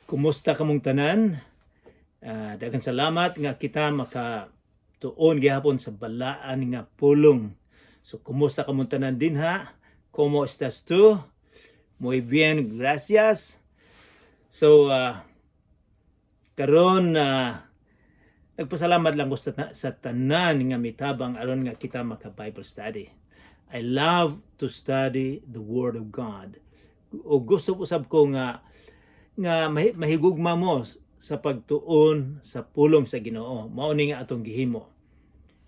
Kumusta kamong tanan? Daghang salamat nga kita makatuon gihapon sa balaan nga pulong. So kumusta kamong tanan dinha? Como estas tú? Muy bien, gracias. So karon nagpasalamat lang ko sa tanan nga mitabang aron nga kita maka Bible study. I love to study the Word of God. O gusto usab ko nga mahigugma mo sa pagtuon sa pulong sa Ginoo. Mao ni nga atong gihimo.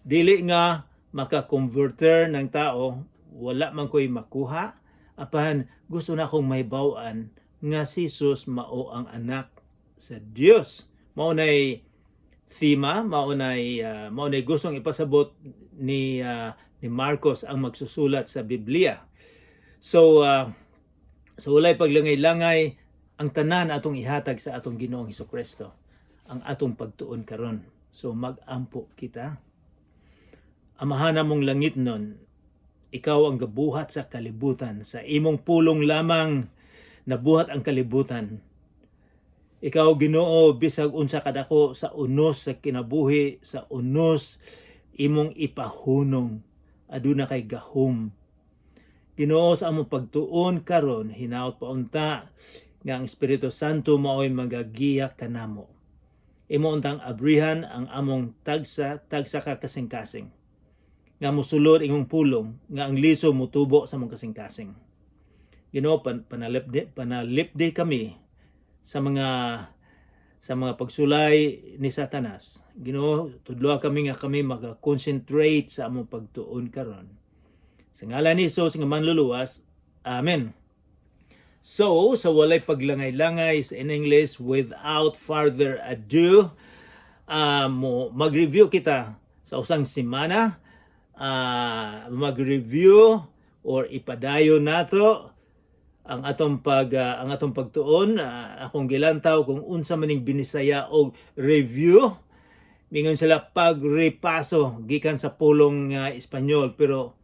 Dili nga maka-converter ng tao, wala man ko'y makuha, apahan gusto na akong mahibaw-an nga si Jesus mao ang anak sa Dios. Mao nay thema, mao nay gustong ipasabot ni Marcos ang magsusulat sa Biblia. So walay paglangay-langay, ang tanan atong ihatag sa atong Ginoong Hesukristo, ang atong pagtuon karon. So mag-ampo kita. Amahan mong langit nun, ikaw ang gabuhat sa kalibutan, sa imong pulong lamang nabuhat ang kalibutan. Ikaw Ginoo, bisag unsa kadako sa unos sa kinabuhi, sa unos imong ipahunong, aduna kay gahom. Ginoo, sa among pagtuon karon, hinaut paunta nga ang Espiritu Santo mao'y magagiya kanamo. Imo untang abrihan ang among tagsa ka kasing-kasing. Nga mosulod imong pulong, nga ang liso mutubo sa among kasing-kasing. Ginoo, panalipdi kami sa mga pagsulay ni Satanas. Ginoo, tudloa kami nga kami mag-concentrate sa among pagtuon karon. Sa ngalan ni Hesus nga manluluwas. Amen. So, sa walay paglangay-langay sa in English, without further ado, mag-review kita sa usang semana. Mag-review or ipadayon nato ang atong pagtuon. Akong gilantaw kung unsa maning binisaya og review. Mingon sila pagrepaso gikan sa pulong Espanyol, pero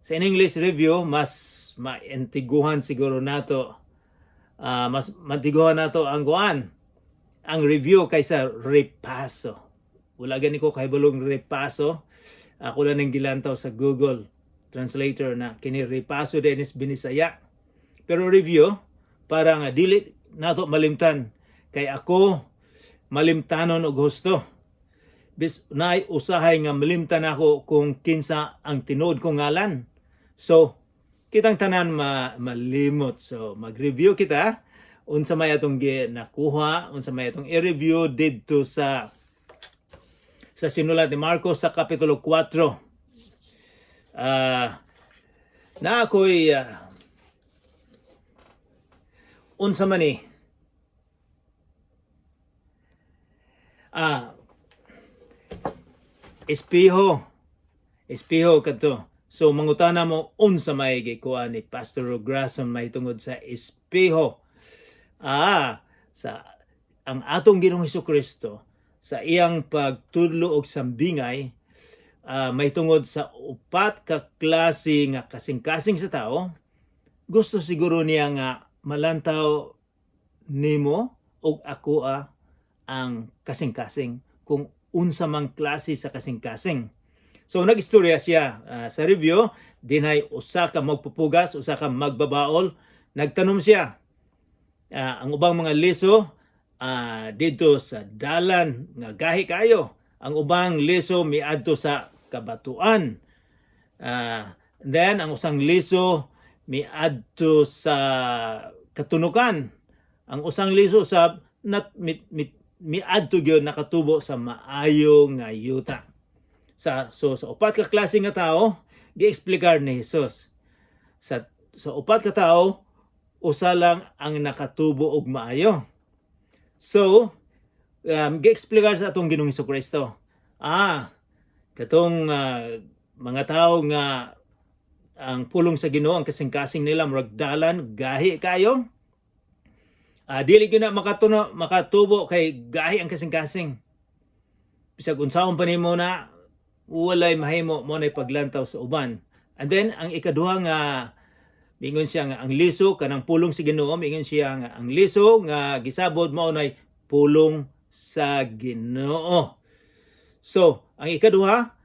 sa in English review mas maintiguhan siguro nato, mas mantiguhan nato ang review kaysa repaso. Wala gani ko kahibalong repaso. Ako na nang gilantaw sa Google Translator na kini repaso din is binisaya. Pero review para nga dili nato malimtan, kay ako malimtanon og husto. Bis nay usahay nga malimtan ako kung kinsa ang tinuod kong ngalan. So kitang tanan malimot. So mag-review kita unsa may atong nakuha, unsa may atong i-review didto sa sinulat ni Marcos sa kapitulo 4. Na ako'y unsa man ni espeho kadto. So mangutana mo unsa may gikuha ni Pastor Rograson may tungod sa espeho. Sa ang atong Ginoong Hesukristo sa iyang pagtudlo og sambingay, may tungod sa upat ka klase nga kasing-kasing sa tao. Gusto siguro niya nga malantaw nimo og ako ang kasing-kasing kung unsa mang klase sa kasing-kasing. So nag-istorya siya sa review, dinay usa ka magpupugas, usa ka magbabaol. Nagtanom siya. Ang ubang mga liso dito sa dalan nga gahi kayo. Ang ubang liso miadto sa kabatuan. Then ang usang liso miadto sa katunukan. Ang usang liso sa miadto gyud nakatubo sa maayo nga yuta. Sa upat ka klase nga tao, gi-explicar ni Jesus. Sa upat ka tao, usa lang ang nakatubo og maayo. So, gi-explicar sa atong Ginoong Hesukristo. Katong mga tao nga ang pulong sa Ginoo, ang kasing-kasing nila murag gahi kayo. Dili gyud na makatubo kay gahi ang kasing-kasing. Bisag unsaon pa nimo na walay mahimo mo na paglantaw sa uban. And then ang ikaduha nga Mingon siya nga ang liso kanang pulong sa Ginoo, mingon siya nga ang liso nga gisabod mao nay pulong sa Ginoo. So, ang ikaduha,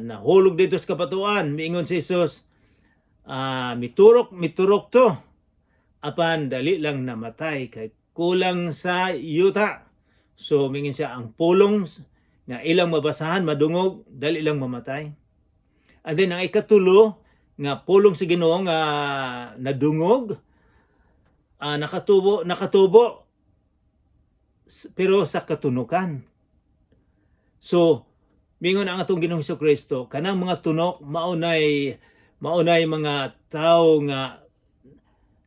nahulog dito sa kapatuan, mingon si Jesus, miturok to, apan dali lang namatay kay kulang sa yuta. So, mingon siya ang pulong nga ilang mabasahan, madungog, dali lang mamatay. And then, ang ikatulo, nga pulong sa Ginoo nga nadungog, nakatubo, pero sa katunukan. So, mingon ang atong Ginoong Hesukristo, kanang mga tunok maunay mga tao nga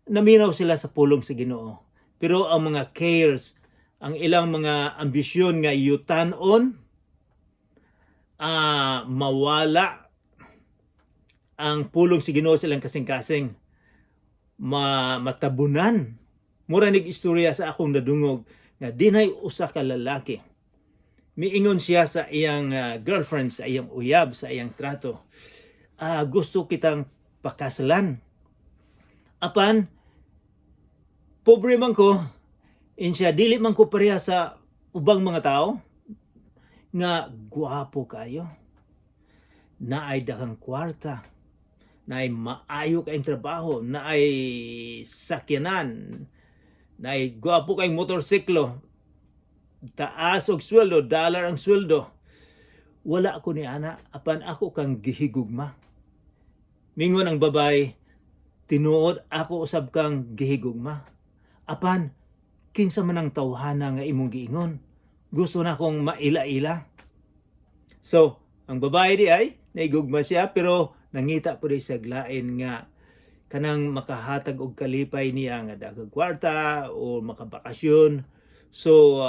naminaw sila sa pulong sa Ginoo. Pero ang mga cares, ang ilang mga ambisyon nga yutanon, mawala ang pulong sa Ginoo silang kasing-kasing, matabunan. Mura nig istorya sa akong nadungog nga dinay usa ka lalaki. Miingon siya sa iyang girlfriend, sa iyang uyab, sa iyang trato. Gusto kitang pakasalan. Apan, pobre man ko, siya, dili man ko pareha sa ubang mga tao, nga guwapo kayo. Naay dakang kwarta, naay maayo kayong trabaho, naay sakyanan, naay guwapo kayong motorsiklo, taas og sweldo, dollar ang sweldo. Wala ako ni ana, apan ako kang gihigugma. Mingon ang babay, tinuod ako usab kang gihigugma. Apan, kinsa man ang tawhana nga imong giingon, gusto na akong maila-ila. So, ang babae di ay naigugma siya, pero nangita po di sa glain nga kanang makahatag og kalipay niya nga daghang kwarta o makabakasyon. So,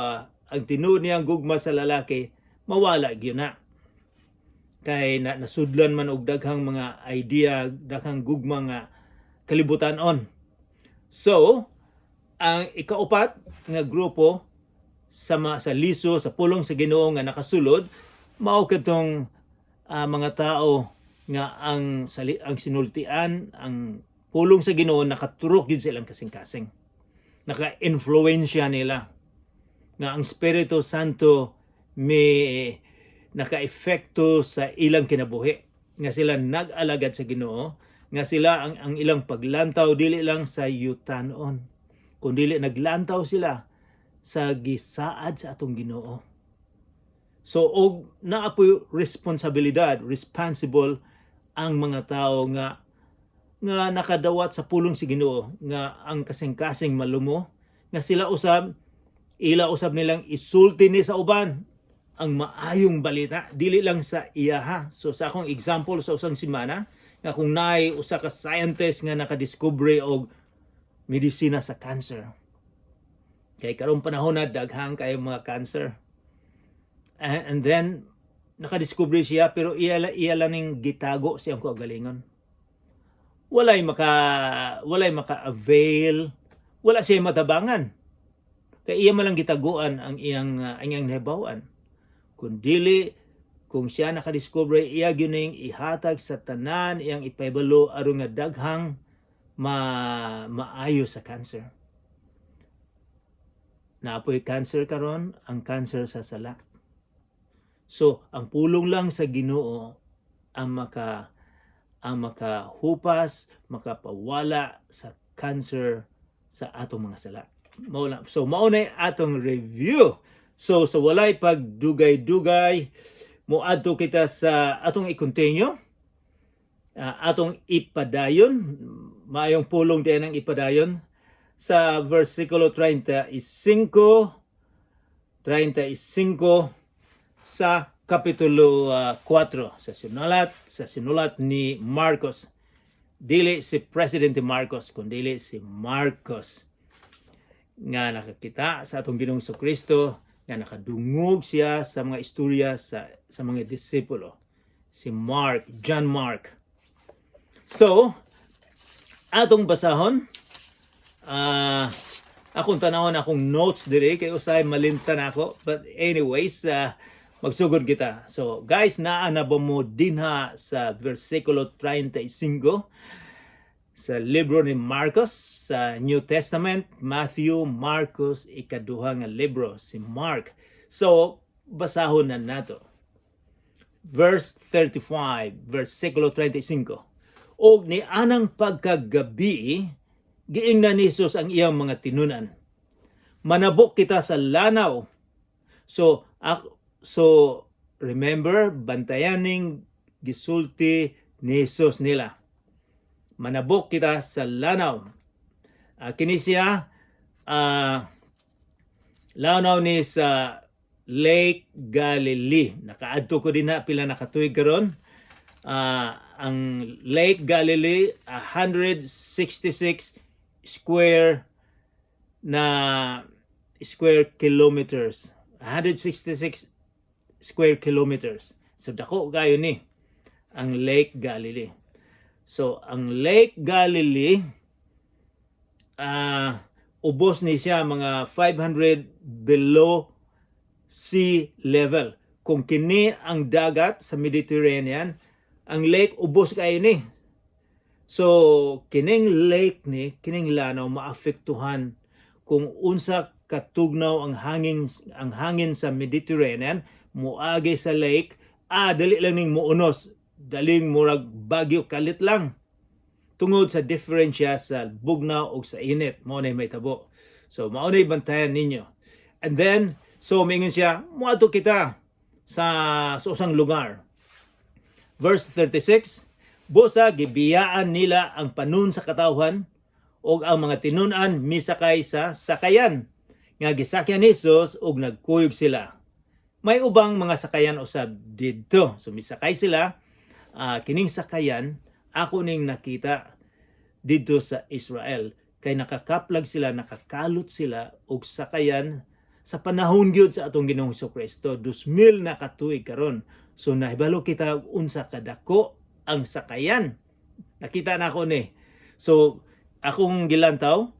ang tinuod niyang gugma sa lalaki, mawala gyud na. Kay nasudlan man og daghang mga idea, daghang gugma nga kalibutan-on. So, ang ikaupat nga grupo sa liso, sa pulong sa Ginoo nga nakasulod, mao katong mga tao nga ang sinultian, ang pulong sa Ginoo nakaturok gid sa ilang kasing-kasing. Naka-influensya nila nga ang Espiritu Santo may naka-epekto sa ilang kinabuhi, nga sila nag-alagad sa Ginoo, nga sila ang ilang paglantaw dili lang sa yutanon, kundi naglantaw sila sa gisaad sa atong Ginoo. So og naapoy responsible ang mga tao nga nakadawat sa pulong sa Ginoo, nga ang kasing-kasing malumo, nga ila usab nilang isulti ni sa uban ang maayong balita, dili lang sa iyaha. So sa akong example sa usang semana, nga kung naay usa ka scientist nga nakadiscovery og medisina sa cancer. Kay karong panahon na daghang kay mga cancer. And then nakadiscovery siya, pero iya ning gitago siyang kaugalingon. Walay maka-avail, wala siya matabangan. Kay iya malang gitaguan ang iyang nahibawan. Kung siya nakadiscover, iya gyuning ihatag sa tanan, iyang ipahibalo aron nga daghang maayo sa cancer. Naapoy cancer karon, ang cancer sa sala. So, ang pulong lang sa Ginoo ang makahupas, makapawala sa cancer sa atong mga sala. So, maunay atong review. So, walay pagdugay-dugay, moadto kita sa atong i-continue, atong ipadayon, maayong pulong diyan ang ipadayon, sa versikulo 35 sa kapitulo 4 sa sinulat ni Marcos. Dili si Presidente Marcos, kundi si Marcos nga nakakita sa atong Ginoong Kristo, nga nakadungog siya sa mga istorya sa mga disipulo. Si John Mark. So, atong basahon, akong tanawon akong notes diri kay usay malintan ako, but anyways, magsugod kita. So guys, naa na ba mo dinha sa versikulo 35 sa libro ni Marcos sa New Testament, Matthew, Marcos, ikaduha nga libro si Mark. So basahon na nato. Verse 35, versikulo 35. Og ni anang pagkagabi giingnan ni Jesus ang iyang mga tinunan. Manabok kita sa lanaw. So remember, bantayaning gisulti ni Jesus nila. Manabok kita sa lanaw. Kini siya lanaw ni sa Lake Galilee. Nakaadto ko din na pila nakatuig karon. Ang Lake Galilee 166 square kilometers. 166 square kilometers. So dako kayo ni ang Lake Galilee. So ang Lake Galilee ubos ni siya mga 500 below sea level. Kung kini ang dagat sa Mediterranean, ang lake ubos kayo ni. So kining lake ni, kining lanaw maapektuhan kung unsa katugnaw ang hangin sa Mediterranean moagi sa lake, dali lang ning muunos, daling murag bagyo kalit lang. Tungod sa diferensya sa bugnaw o sa init, mao nay mahitabo. So mao nay bantayan ninyo. And then so mingon siya, moadto kita sa usang lugar. Verse 36, busa gibiyaan nila ang panun sa katawhan og ang mga tinunan misakay sa sakayan. Nga gisakyan ni Jesus og nagkuyog sila. May ubang mga sakayan usab didto. So misakay sila, kining sakayan ako ning nakita didto sa Israel. Kay nakakaplag sila, nakakalot sila og sakayan sa panahon gyud sa atong Ginoong Hesukristo. 2000 na katuig karon. So nahibalo kita unsa kadako ang sakayan. Nakita na ako ni. So akong gilantaw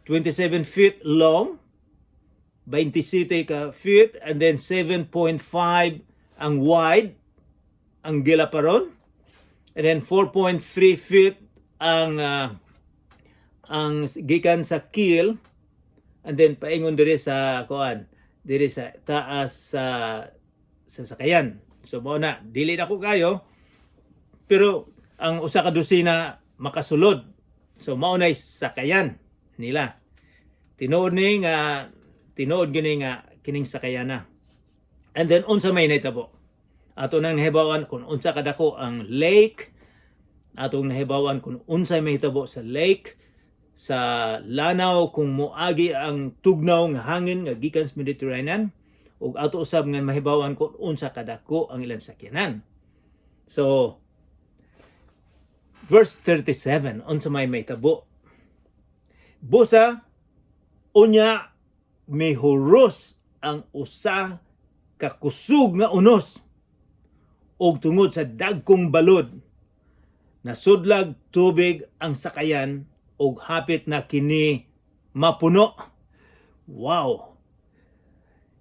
27 feet long, 27 ka feet, and then 7.5 ang wide ang gilaparon, and then 4.3 feet ang gikan sa keel, and then paingon diri sa diri sa taas sa sakayan. So mao na, dili na ko kayo, pero ang usa ka dosina makasulod. So mao na sakayan nila. Tinuod gini nga kining sakayan na. And then unsa may nahitabo? Ato nang nahibawan kung unsa kadako ang lake, atong nahibawan kung unsay mahitabo sa lake, sa lanaw kung moagi ang tugnaw nga hangin nga gikan sa Mediterranean, ug ato usab nga mahibawan kung unsa kadako ang ilang sakyanan. So verse 37, unsa may mahitabo? Busa unya mihuros ang usa ka kusog nga unos, ug tungod sa dagkong balod nasudlag tubig ang sakayan ug hapit na kini mapuno. Wow!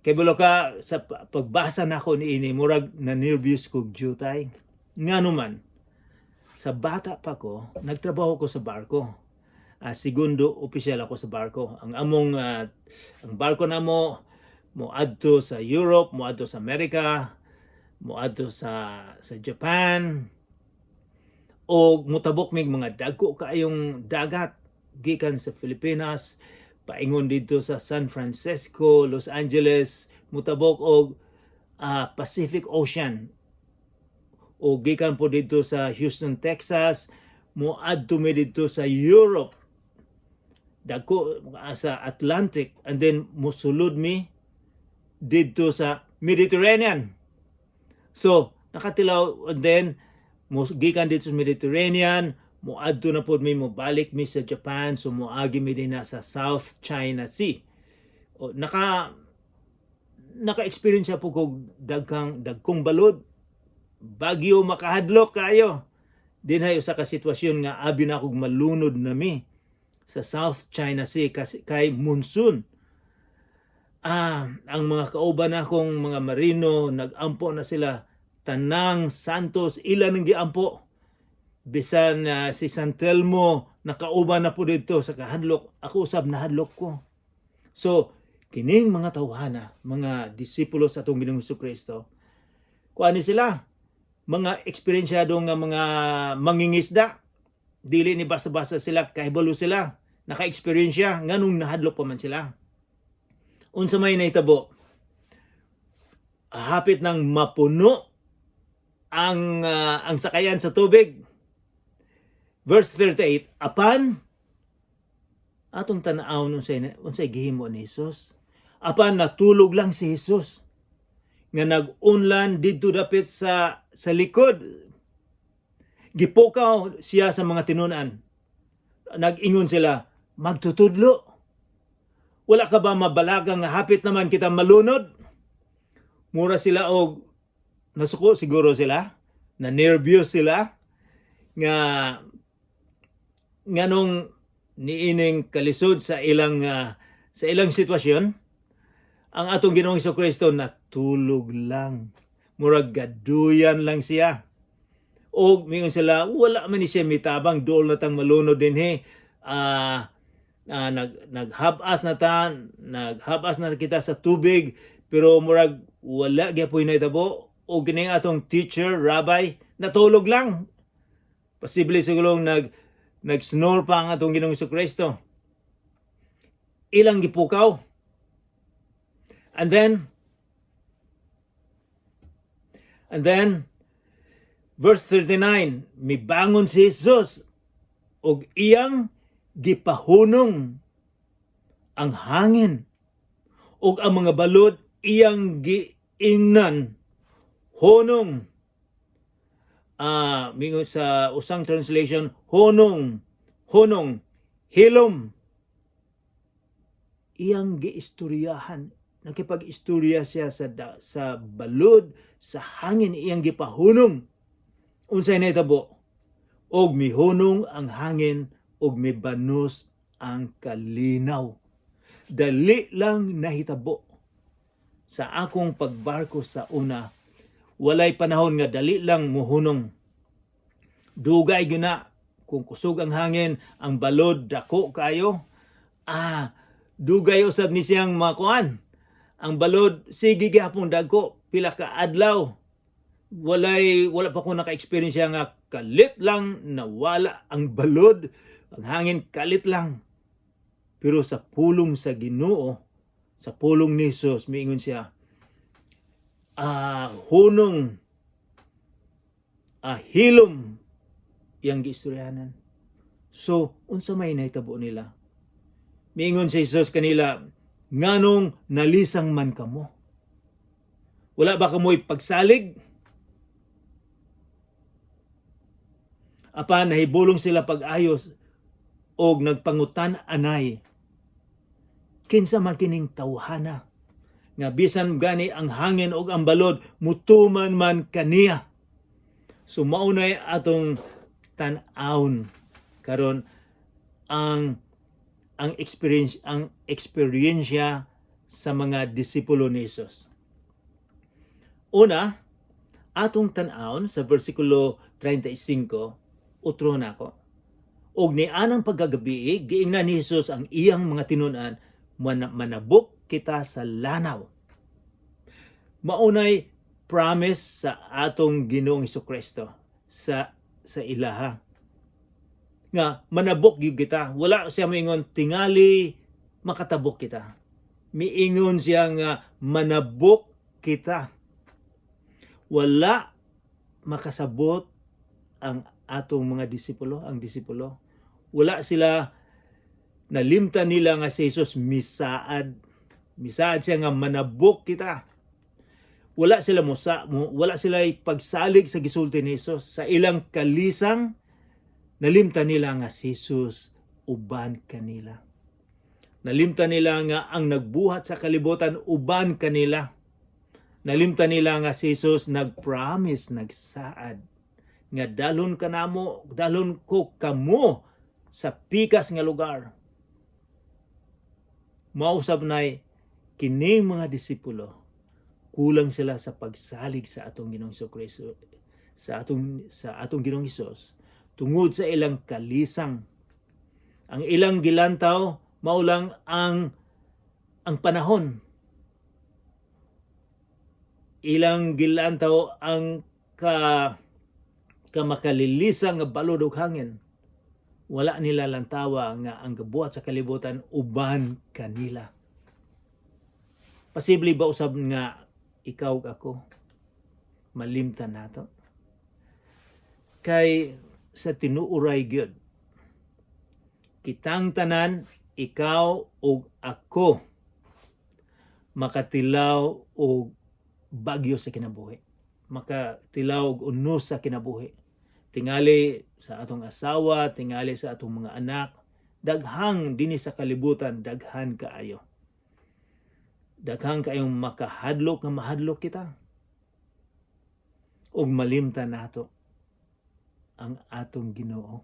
Kay bulo ka sa pagbasa nako niini murag na nervous kog jutay. Nganuman sa bata pa ko nagtrabaho ko sa barko. Segundo opisyal ako sa barko. Ang barko namo moadto sa Europe, moadto sa Amerika, moadto sa Japan, o mutabok mig mga dagko kaayong dagat gikan sa Pilipinas, paingon dito sa San Francisco, Los Angeles, mutabok og Pacific Ocean, o gikan po dito sa Houston, Texas, moadto mi dito sa Europe, dagko sa Atlantic, and then mosulod mi dito sa Mediterranean. So nakatilaw, and then gikan dito sa Mediterranean, moadto na pod mi, mobalik mi sa Japan, so moagi mi din na sa South China Sea. O naka-experience po kog dagkong balod, bagyo makahadlok kayo. Dinhay usa ka sitwasyon nga abi na kog malunod na mi sa South China Sea kasi kay monsoon. Ang mga kauban akong mga marino, nag-ampo na sila, tanang santos ilan ang giampo. bisan si San Telmo nakauban na po dito sa kahadlok, ako usab nahadlok ko. So kining mga tawhana, mga disipulo sa atong Ginoong Jesucristo, kuan ni sila mga eksperyensyado nga mga mangingisda, dili ni basa-basa sila, kahibalo sila, naka-eksperyensya nganong nahadlok pa man sila. Unsa may nahitabo, hapit nang mapuno ang sakayan sa tubig. Verse 38, apan atong tan-aw unsay gihimo ni Hesus. Apan natulog lang si Hesus nga nag-unlan didto dapit sa likod. Gipukaw siya sa mga tinunan. Nag-ingon sila, magtutudlo. Wala ka ba mabalaga nga hapit naman kita malunod? Mura sila og nasuko siguro sila, na nervyos sila nga nganong niining kalisod sa ilang sitwasyon. Ang atong Ginoong Jesucristo natulog lang. Murag gaduyan lang siya. O mingon sila, wala man ni siya mitabang, dool na tang malunod din naghabas na kita sa tubig, pero murag wala gyapon nahitabo. O gining atong teacher, rabbi, natulog lang. Posible siguro nag-snore pa ang atong Ginoong Jesucristo. Ilang gipukaw. And then verse 39, mibangon si Jesus og iyang gipahunong ang hangin ug ang mga balod iyang giingnan. Hunong, mingon sa usang translation, hunong, hilom. Iyang giistoryahan, nakipag-istorya siya sa balod, sa hangin iyang gipahunong. Unsay nahitabo? Og mihunong ang hangin og mibanos ang kalinaw. Dali lang nahitabo. Sa akong pagbarko sa una, walay panahon nga dali lang muhunong. Dugay gyud na kung kusog ang hangin, ang balod dako kayo. Dugay usab ni siyang makuan. Ang balod sige gyapon dagko, pila ka adlaw. Wala pa ko naka-experience nga kalit lang nawala ang balod, ang hangin kalit lang. Pero sa pulong sa Ginoo, sa pulong ni Jesus, miingon siya, hunong, hilom, iyang giistoryahanan. So, unsa may nahitabo nila? Miingon si Jesus kanila, nganong nalisang man kamo? Wala ba kamoy pagsalig? Apan nahibulong sila pag-ayos og nagpangutan anay. Kinsa man kining tawhana nga bisan gani ang hangin og ang balod mutuman man kaniya. So maunay atong tan-awon karon ang eksperyensya sa mga disipulo ni Jesus. Una, atong tan-awon sa versikulo 35, utro na ako. Og ni anang pagkagabi, giingnan ni Jesus ang iyang mga tinunan, manabok kita sa lanaw. Maunay promise sa atong Ginoong Jesucristo sa ilaha. Nga manabok gyud kita. Wala siya moingon tingali makatabok kita. Miingon siya nga manabok kita. Wala makasabot ang atong mga disipulo, ang disipulo. Wala sila, nalimtan nila nga si Jesus misaad. Misaad siya nga manabok kita. Wala sila pagsalig sa gisulti ni Jesus. Sa ilang kalisang, nalimtan nila nga si Jesus uban kanila. Nalimtan nila nga ang nagbuhat sa kalibutan uban kanila. Nalimtan nila nga si Jesus nagpromise, nagsaad nga dalon ko kamo sa pikas nga lugar. Mausab nay kining mga disipulo, kulang sila sa pagsalig sa atong Ginoong Jesucristo, sa atong Ginoong Hesus. tungod sa ilang kalisang. Ang ilang gilantaw maulang ang panahon. Ilang gilantaw ang kamakalilisang nga balod ug hangin. Wala nila lantawa nga ang gabuhat sa kalibutan uban kanila. Posible ba usab nga ikaw ug ako malimtan nato? Kay sa tinuoray gyud, kitang tanan, ikaw ug ako, makatilaw og bagyo sa kinabuhi. Makatilaw og unos sa kinabuhi. Tingali sa atong asawa, tingali sa atong mga anak, daghang dinhi sa kalibutan, daghan kaayo. Daghang kaayong makahadlok nga mahadlok kita. Og malimtan nato ang atong Ginoo.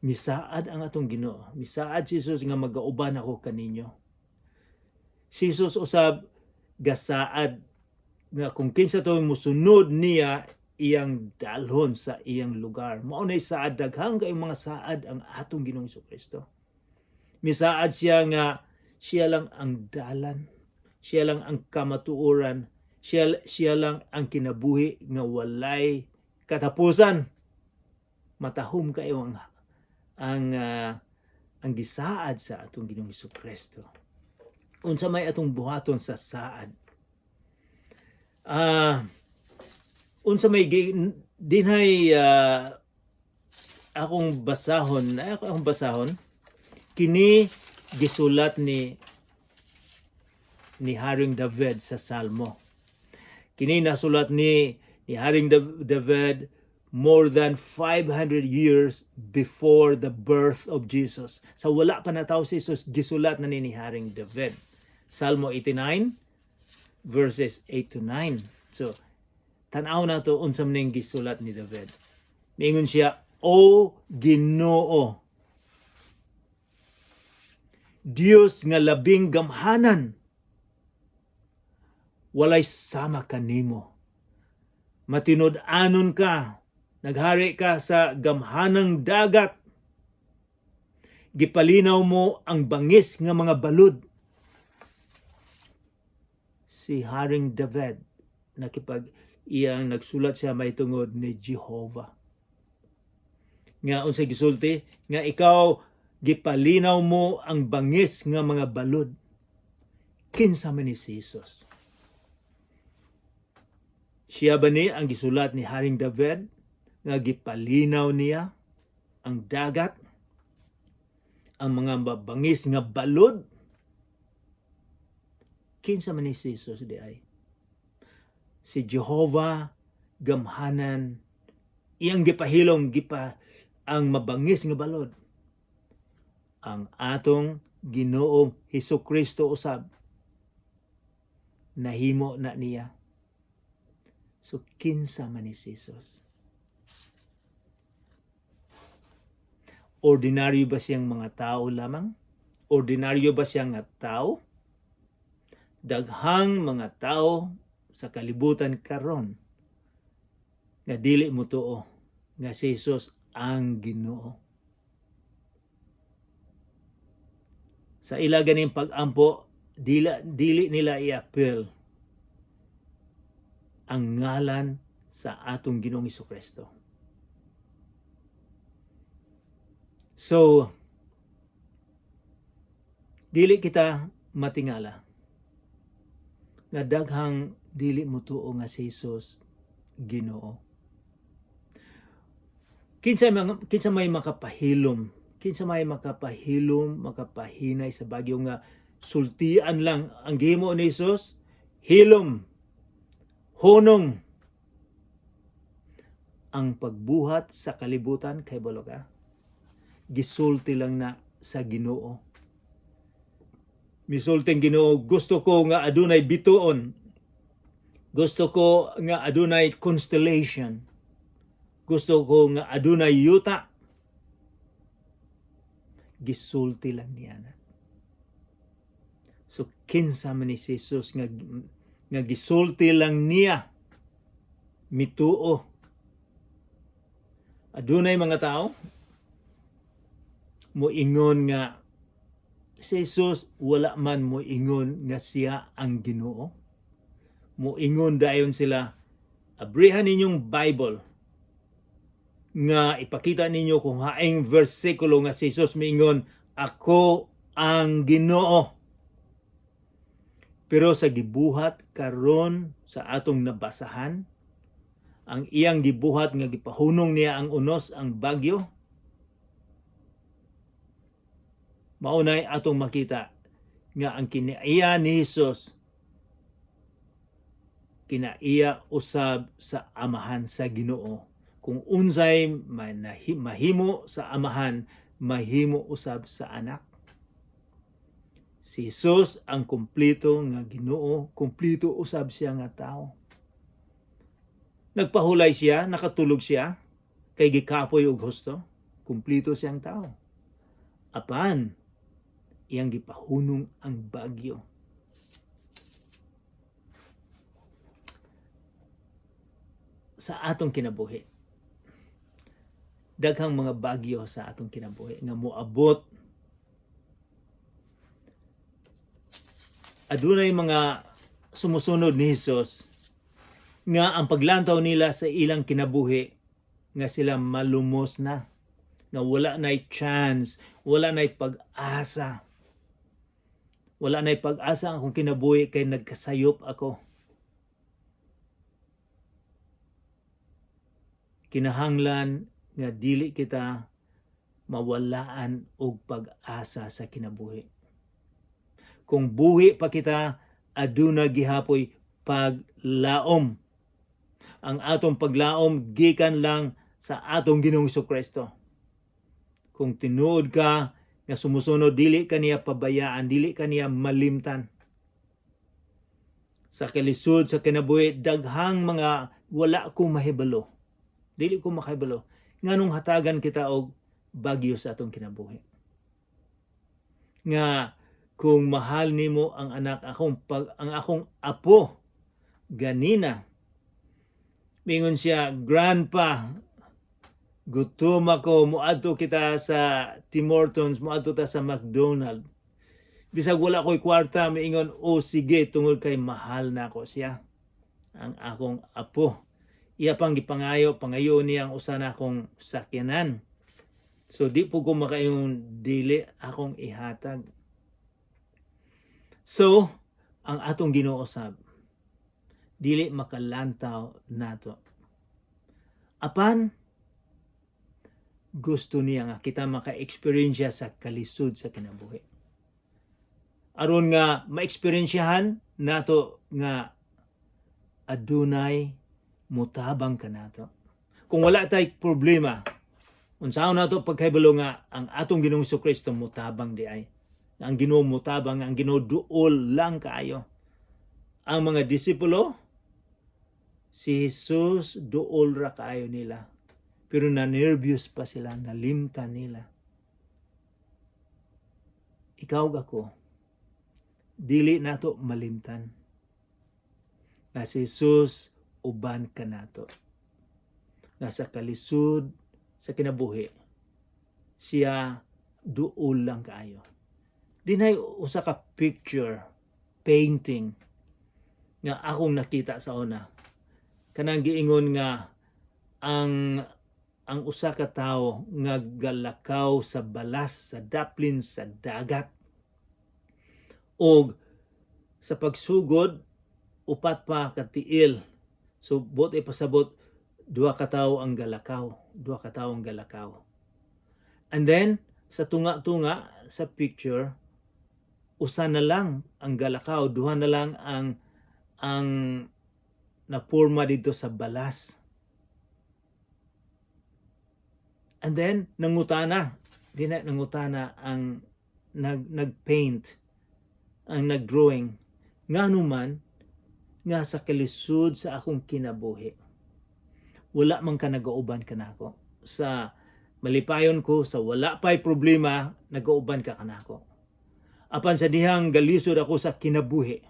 Misaad ang atong Ginoo. Misaad si Jesus nga magauban ako kaninyo. Si Jesus usab gasaad nga kung kinsa to musunod niya, iyang dalhon sa iyang lugar. Mao nay saad, daghang kay mga saad ang atong Ginoong Hesukristo. Misaad siya nga siya lang ang dalan, siya lang ang kamatuoran, siya lang ang kinabuhi nga walay katapusan. Matahom kayo ang gisaad sa atong Ginoong Hesukristo. Unsa may atong buhaton sa saad? Unsa may dinhay akong basahon kini gisulat ni Haring David sa Salmo. Kini nasulat ni Haring David more than 500 years before the birth of Jesus. Sa wala pa natawo si Jesus, gisulat na ni Haring David. Salmo 89 verses 8 to 9. So tan-aw na to unsa man gisulat ni David. Niingon siya, O Ginoo, Dios nga labing gamhanan, walay sama kanimo. Matinud-anon ka, naghari ka sa gamhanang dagat. Gipalinaw mo ang bangis nga mga balud. Si Haring David, iyang nagsulat siya may tungod ni Jehovah. Nga unsay gisulti, nga ikaw gipalinaw mo ang bangis nga mga balud. Kinsa man ni Jesus? Siya ba ni ang gisulat ni Haring David nga gipalinaw niya ang dagat, ang mga bangis nga balod? Kinsa man ni Jesus di ay? Si Jehovah gamhanan, iyang gipahilong ang mabangis nga balod. Ang atong Ginoong Hesukristo usab nahimo na niya. So kinsa man ni Jesus? Ordinaryo ba siyang mga tao lamang? Ordinaryo ba siyang nga tao? Daghang mga tao sa kalibutan karon nga dili motuo nga si Jesus ang Ginoo. Sa ila ganing pag-ampo, dili nila i-appeal ang ngalan sa atong Ginoong Hesukristo. So, dili kita matingala nga daghang dili motuo nga si Jesus Ginoo. Kinsa may makapahilom, makapahinay sa bagyo nga sultian lang ang gihimo ni Jesus, hilom, hunong. Ang pagbuhat sa kalibutan kay balo ka, gisulti lang na sa Ginoo. Misulting Ginoo, gusto ko nga adunay bituon. Gusto ko nga adunay constellation. Gusto ko nga adunay yuta. Gisulti lang niya na. So kinsa man ni Jesus nga gisulti lang niya mituo Adunay mga tao moingon nga si Jesus wala man moingon nga siya ang Ginoo. Moingon dayon sila, abrihan ninyong Bible nga ipakita ninyo kung haing versikulo nga si Jesus moingon, ako ang Ginoo. Pero sa gibuhat karon sa atong nabasahan, ang iyang gibuhat nga gipahunong niya ang unos, ang bagyo, maunay atong makita nga ang kinaiya ni Jesus kinaiya usab sa amahan sa Ginoo. Kung unsay mahimo sa amahan, mahimo usab sa anak. Si Jesus ang kumpleto nga Ginoo, kumpleto usab siya nga tao. Nagpahulay siya, nakatulog siya, kay gikapoy og husto, kumpleto siyang tao. Apan, iyang gipahunong ang bagyo. Sa atong kinabuhi, daghang mga bagyo sa atong kinabuhi nga moabot. Adunay mga sumusunod ni Jesus nga ang paglantaw nila sa ilang kinabuhi nga sila malumos na, nga wala na'y chance, wala na'y pag-asa. Wala na'y pag-asa akong kinabuhi kay nagkasayop ako. Kinahanglan nga dili kita mawalaan og pag-asa sa kinabuhi. Kung buhi pa kita, aduna gihapoy paglaom. Ang atong paglaom gikan lang sa atong Ginoong Kristo. Kung tinuod ka nga sumusunod, dili ka niya pabayaan, dili ka niya malimtan. Sa kalisod sa kinabuhi, daghang mga wala ko mahibalo. Dili ko makahibalo. Nganong hatagan kita og bagyo sa atong kinabuhi. Nga kung mahal nimo ang anak ang akong apo ganina, mingon siya, grandpa, gutom ako, muadto kita sa Tim Hortons, muadto ta sa McDonald's. Bisag wala ko'y kwarta, mingon, sige, tungod kay mahal na ako siya, ang akong apo. Iya pang gipangayo niya ang usa na akong sakyanan. So di po ko makayong dili akong ihatag. So, ang atong Ginoo sab, dili makalantaw nato. Apan, gusto niya nga kita maka-experience sa kalisod sa kinabuhi. Aron nga ma-experiensyahan nato nga adunay mutabang ka nato. Kung wala tay problema, unsaon nato pagkahibalo nga ang atong Ginoong Kristo mutabang di ay. Ang Ginoo mutabang, ang Ginoo duol lang kaayo. Ang mga disipulo, si Jesus duol ra kaayo nila. Pero na-nervous pa sila, nalimtan nila. Ikaw ako, dili nato malimtan. Na si Jesus uban ka nato. Nga sa kalisod, sa kinabuhi, siya duol lang kaayo. Dinay usa ka picture, painting, nga akong nakita sa una. Kanang giingon nga, ang usa ka tawo nga galakaw sa balas, sa daplin, sa dagat. O sa pagsugod, upat pa ka tiil. So, bot ay pasabot, duha ka tawo ang galakaw. And then, sa tunga-tunga, sa picture, usa na lang ang galakaw, duha na lang ang naporma dito sa balas. And then, nangutana ang nagpaint, ang nagdrawing. Ngano man, nga sa kalisod sa akong kinabuhi, wala man ka nagauban ka nako. Sa malipayon ko, sa wala pa'y problema, nagauban ka kanako. Apan sa dihang galisod ako sa kinabuhi,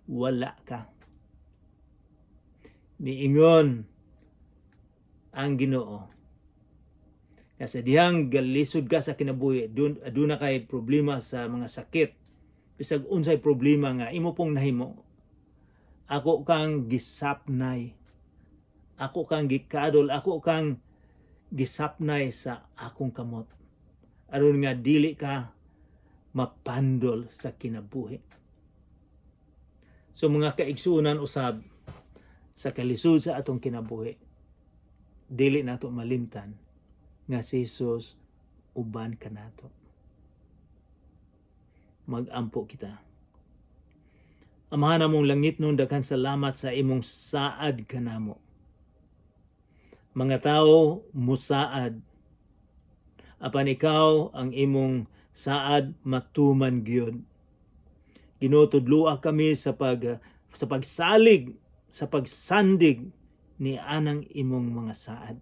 wala ka. Niingon ang Ginoo, Kasi dihang galisod ka sa kinabuhi, aduna kay problema sa mga sakit. Bisag unsay problema nga imo pong nahimo. Ako kang gisapnay. Ako kang gikadol, ako kang gisapnay sa akong kamot. Aron nga dili ka mapandol sa kinabuhi. So mga kaigsunan usab sa kalisod sa atong kinabuhi, dili nato malimtan nga si Jesus uban kanato. Mag-ampo kita. Amahan namong langit nun, daghan salamat sa imong saad kanamo. Mga tao musaad, apan ikaw ang imong saad matuman gyud. Ginoo, tudloa kami sa pagsalig, sa pagsandig ni anang imong mga saad.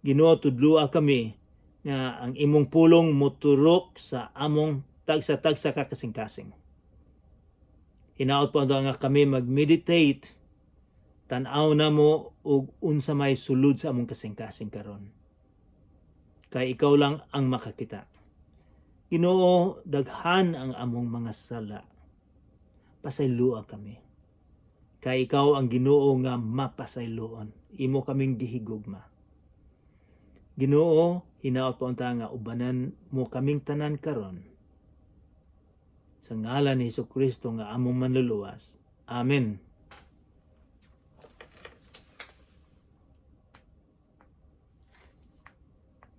Ginoo, tudloa kami nga ang imong pulong moturok sa among tagsa-tagsa ka kasing-kasing. Hinaot pa nga kami mag-meditate, tan-aw na mo og unsa may sulod sa among kasing-kasing karon. Kay ikaw lang ang makakita. Ginoo, daghan ang among mga sala. Pasaylua kami. Kay ikaw ang Ginoo nga mapasayloon. Imo kaming gihigugma. Ginoo, hinaot pa nga ubanan mo kaming tanan karon. Sa ngalan ni Hesukristo nga among manluluwas. Amen.